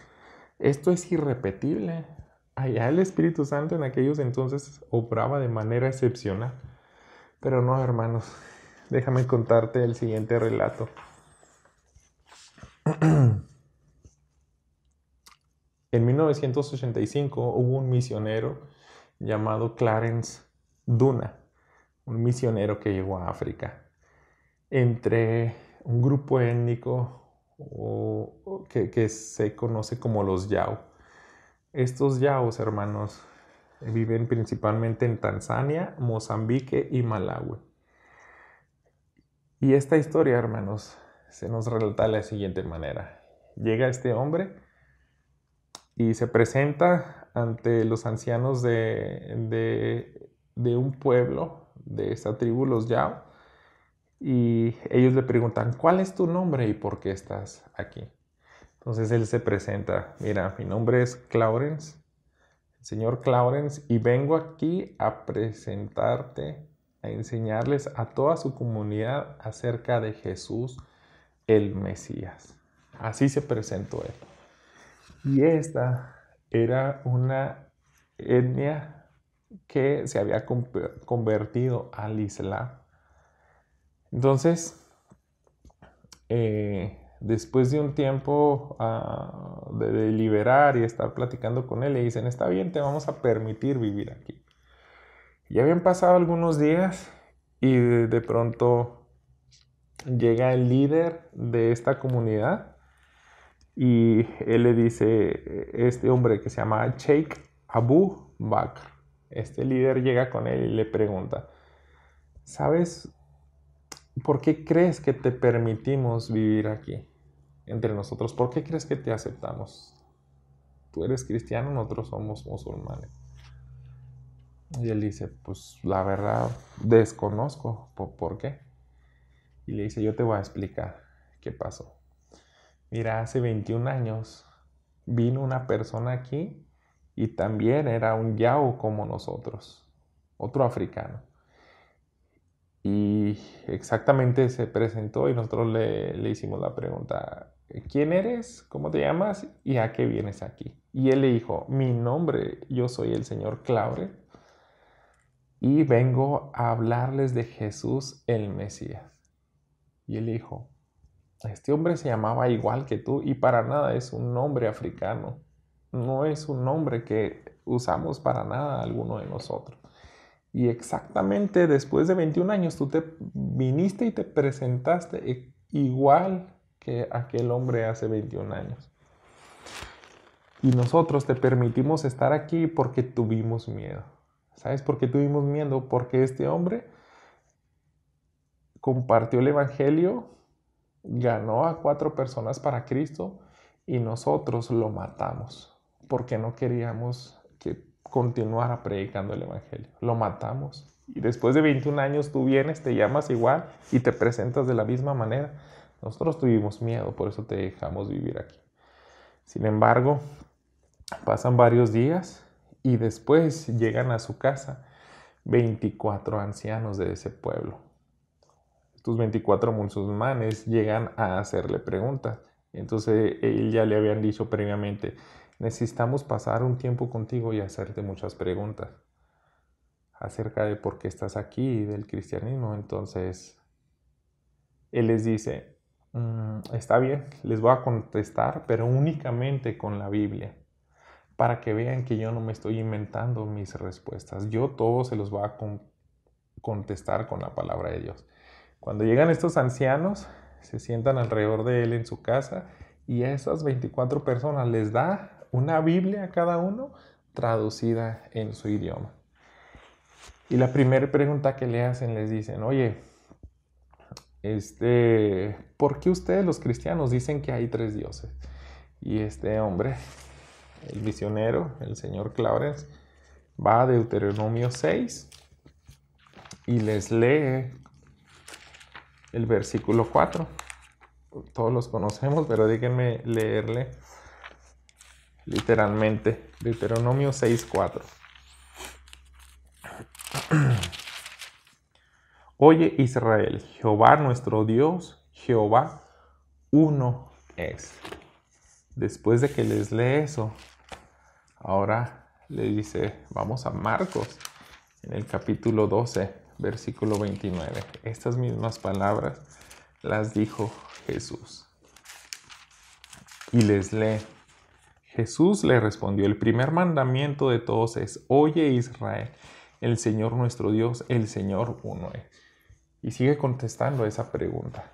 esto es irrepetible. Allá el Espíritu Santo en aquellos entonces obraba de manera excepcional. Pero no, hermanos, déjame contarte el siguiente relato. En 1985 hubo un misionero llamado Clarence Duna, un misionero que llegó a África, entre un grupo étnico que se conoce como los Yao. Estos Yaos, hermanos, viven principalmente en Tanzania, Mozambique y Malawi. Y esta historia, hermanos, se nos relata de la siguiente manera. Llega este hombre y se presenta ante los ancianos de un pueblo, de esta tribu, los Yao, y ellos le preguntan, ¿cuál es tu nombre y por qué estás aquí? Entonces él se presenta, mira, mi nombre es Clarence, el señor Clarence, y vengo aquí a presentarte, a enseñarles a toda su comunidad acerca de Jesús, el Mesías. Así se presentó él. Y esta era una etnia que se había convertido al Islam. Entonces, después de un tiempo de deliberar y estar platicando con él, le dicen, está bien, te vamos a permitir vivir aquí. Ya habían pasado algunos días y de pronto llega el líder de esta comunidad y él le dice, este hombre que se llama Sheikh Abu Bakr, este líder llega con él y le pregunta, ¿sabes por qué crees que te permitimos vivir aquí entre nosotros? ¿Por qué crees que te aceptamos? Tú eres cristiano, nosotros somos musulmanes. Y él dice, pues la verdad desconozco por qué. Y le dice, yo te voy a explicar qué pasó. Mira, hace 21 años vino una persona aquí y también era un yao como nosotros, otro africano. Y exactamente se presentó y nosotros le hicimos la pregunta, ¿quién eres? ¿Cómo te llamas? ¿Y a qué vienes aquí? Y él le dijo, mi nombre, yo soy el señor Claure y vengo a hablarles de Jesús el Mesías. Y él dijo, este hombre se llamaba igual que tú y para nada es un nombre africano. No es un nombre que usamos para nada alguno de nosotros. Y exactamente después de 21 años tú te viniste y te presentaste igual que aquel hombre hace 21 años. Y nosotros te permitimos estar aquí porque tuvimos miedo. ¿Sabes por qué tuvimos miedo? Porque este hombre compartió el evangelio, ganó a 4 personas para Cristo y nosotros lo matamos porque no queríamos que continuara predicando el evangelio. Lo matamos. Y después de 21 años tú vienes, te llamas igual y te presentas de la misma manera. Nosotros tuvimos miedo, por eso te dejamos vivir aquí. Sin embargo, pasan varios días y después llegan a su casa 24 ancianos de ese pueblo. Estos 24 musulmanes llegan a hacerle preguntas. Entonces, ya le habían dicho previamente, necesitamos pasar un tiempo contigo y hacerte muchas preguntas acerca de por qué estás aquí y del cristianismo. Entonces, él les dice, está bien, les voy a contestar, pero únicamente con la Biblia, para que vean que yo no me estoy inventando mis respuestas. Yo todo se los voy a contestar con la palabra de Dios. Cuando llegan estos ancianos, se sientan alrededor de él en su casa y a esas 24 personas les da una Biblia a cada uno traducida en su idioma. Y la primera pregunta que le hacen, les dicen, oye, ¿por qué ustedes los cristianos dicen que hay 3 dioses? Y este hombre, el misionero, el señor Clarence, va a Deuteronomio 6 y les lee el versículo 4. Todos los conocemos, pero déjenme leerle literalmente. Deuteronomio 6:4. Oye Israel, Jehová nuestro Dios, Jehová uno es. Después de que les lee eso, ahora le dice, vamos a Marcos, en el capítulo 12, versículo 29. Estas mismas palabras las dijo Jesús. Y les lee. Jesús le respondió, el primer mandamiento de todos es, oye Israel, el Señor nuestro Dios, el Señor uno es. Y sigue contestando esa pregunta.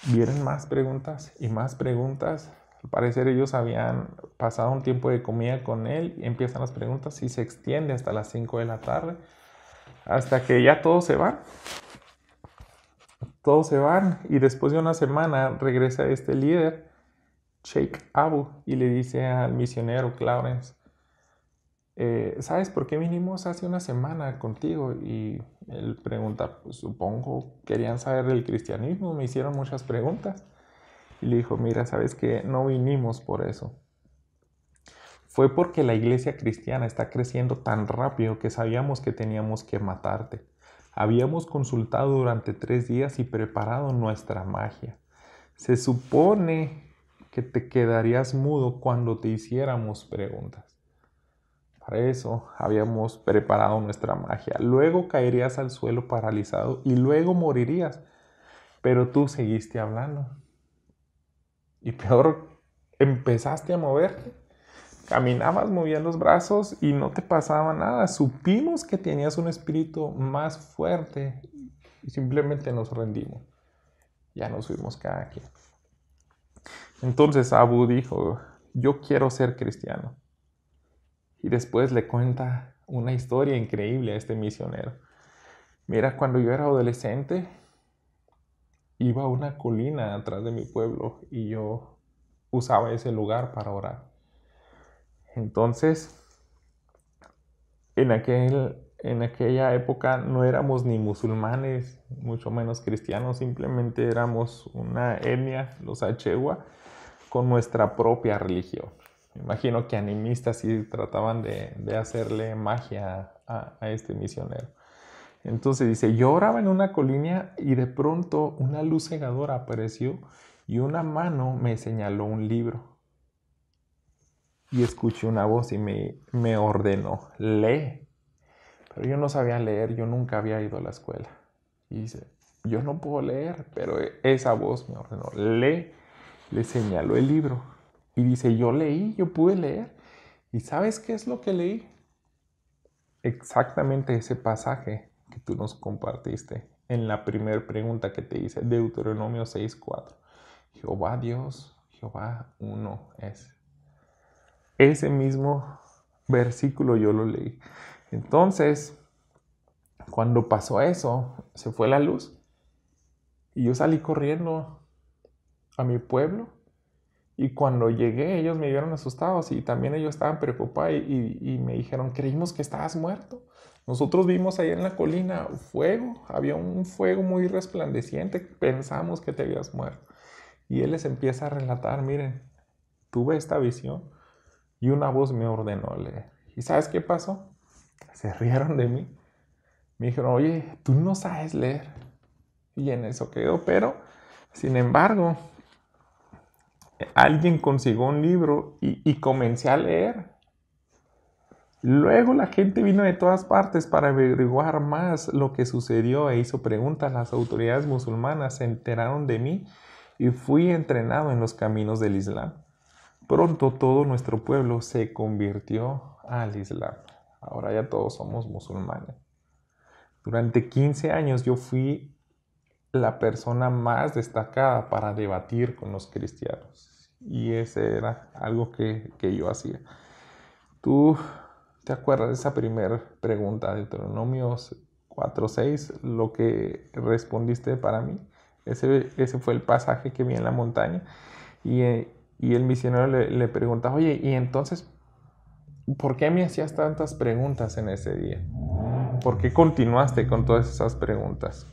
Vienen más preguntas y más preguntas. Al parecer ellos habían pasado un tiempo de comida con él y empiezan las preguntas y se extiende hasta las 5 de la tarde, hasta que ya todos se van. Todos se van y después de una semana regresa este líder, Sheikh Abu, y le dice al misionero Clarence, ¿sabes por qué vinimos hace una semana contigo? Y él pregunta, pues supongo querían saber del cristianismo, me hicieron muchas preguntas. Y le dijo, mira, ¿sabes qué? No vinimos por eso. Fue porque la iglesia cristiana está creciendo tan rápido que sabíamos que teníamos que matarte. Habíamos consultado durante 3 días y preparado nuestra magia. Se supone que te quedarías mudo cuando te hiciéramos preguntas. Para eso habíamos preparado nuestra magia. Luego caerías al suelo paralizado y luego morirías. Pero tú seguiste hablando. Y peor, empezaste a moverte. Caminabas, movías los brazos y no te pasaba nada. Supimos que tenías un espíritu más fuerte y simplemente nos rendimos. Ya nos fuimos cada quien. Entonces Abu dijo, yo quiero ser cristiano. Y después le cuenta una historia increíble a este misionero. Mira, cuando yo era adolescente, iba a una colina atrás de mi pueblo y yo usaba ese lugar para orar. Entonces, en aquella época no éramos ni musulmanes, mucho menos cristianos, simplemente éramos una etnia, los Achewa, con nuestra propia religión. Me imagino que animistas sí trataban de hacerle magia a este misionero. Entonces dice, yo oraba en una colina y de pronto una luz cegadora apareció y una mano me señaló un libro. Y escuché una voz y me ordenó, lee. Pero yo no sabía leer, yo nunca había ido a la escuela. Y dice, yo no puedo leer, pero esa voz me ordenó, lee. Le señaló el libro. Y dice, yo leí, yo pude leer. ¿Y sabes qué es lo que leí? Exactamente ese pasaje que tú nos compartiste en la primera pregunta que te hice, Deuteronomio 6:4. Jehová Dios, Jehová uno es. Ese mismo versículo yo lo leí. Entonces, cuando pasó eso, se fue la luz y yo salí corriendo a mi pueblo. Y cuando llegué, ellos me vieron asustados y también ellos estaban preocupados y me dijeron, creímos que estabas muerto. Nosotros vimos ahí en la colina fuego, había un fuego muy resplandeciente, pensamos que te habías muerto. Y él les empieza a relatar, miren, tuve esta visión y una voz me ordenó leer. ¿Y sabes qué pasó? Se rieron de mí. Me dijeron, oye, tú no sabes leer. Y en eso quedó, pero sin embargo, alguien consiguió un libro y comencé a leer. Luego la gente vino de todas partes para averiguar más lo que sucedió e hizo preguntas. Las autoridades musulmanas se enteraron de mí y fui entrenado en los caminos del Islam. Pronto todo nuestro pueblo se convirtió al Islam. Ahora ya todos somos musulmanes. Durante 15 años yo fui la persona más destacada para debatir con los cristianos. Y ese era algo que yo hacía. Tú ¿Te acuerdas de esa primera pregunta de Deuteronomio 4:6? Lo que respondiste para mí. Ese fue el pasaje que vi en la montaña. Y el misionero le pregunta, oye, ¿y entonces por qué me hacías tantas preguntas en ese día? ¿Por qué continuaste con todas esas preguntas?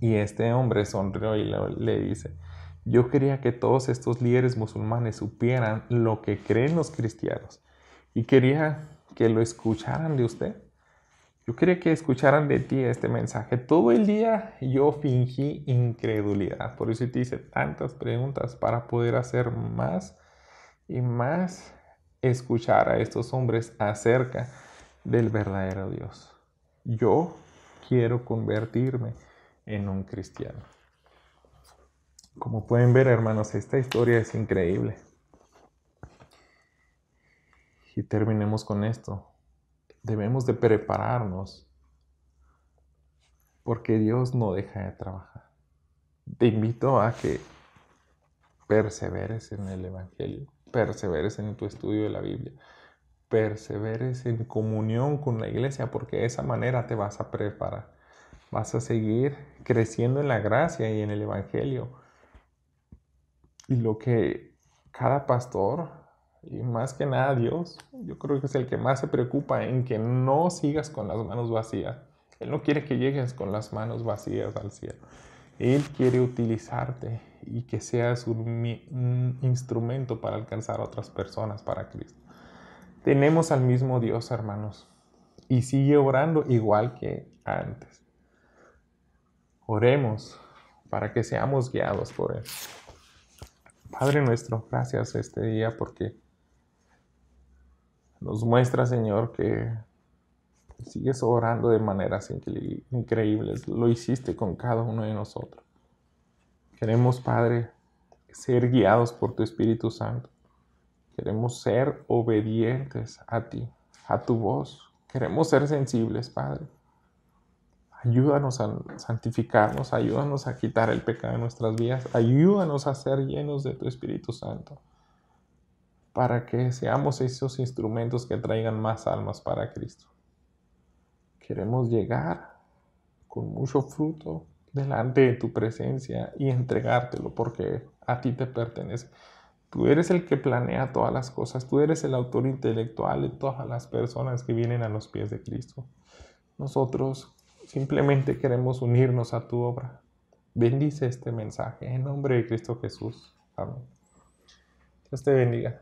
Y este hombre sonrió y le dice, yo quería que todos estos líderes musulmanes supieran lo que creen los cristianos y quería que lo escucharan de usted. Yo quería que escucharan de ti este mensaje. Todo el día yo fingí incredulidad. Por eso te hice tantas preguntas para poder hacer más y más escuchar a estos hombres acerca del verdadero Dios. Yo quiero convertirme en un cristiano. Como pueden ver, hermanos, esta historia es increíble. Y terminemos con esto. Debemos de prepararnos porque Dios no deja de trabajar. Te invito a que perseveres en el Evangelio, perseveres en tu estudio de la Biblia, perseveres en comunión con la iglesia, porque de esa manera te vas a preparar. Vas a seguir creciendo en la gracia y en el Evangelio. Y lo que cada pastor, y más que nada Dios, yo creo que es el que más se preocupa en que no sigas con las manos vacías. Él no quiere que llegues con las manos vacías al cielo. Él quiere utilizarte y que seas un instrumento para alcanzar a otras personas para Cristo. Tenemos al mismo Dios, hermanos, y sigue orando igual que antes. Oremos para que seamos guiados por Él. Padre nuestro, gracias este día porque nos muestra, Señor, que sigues orando de maneras increíbles. Lo hiciste con cada uno de nosotros. Queremos, Padre, ser guiados por tu Espíritu Santo. Queremos ser obedientes a ti, a tu voz. Queremos ser sensibles, Padre. Ayúdanos a santificarnos, ayúdanos a quitar el pecado de nuestras vidas, ayúdanos a ser llenos de tu Espíritu Santo, para que seamos esos instrumentos que traigan más almas para Cristo. Queremos llegar con mucho fruto delante de tu presencia y entregártelo porque a ti te pertenece. Tú eres el que planea todas las cosas, tú eres el autor intelectual de todas las personas que vienen a los pies de Cristo. Nosotros simplemente queremos unirnos a tu obra. Bendice este mensaje en nombre de Cristo Jesús. Amén. Dios te bendiga.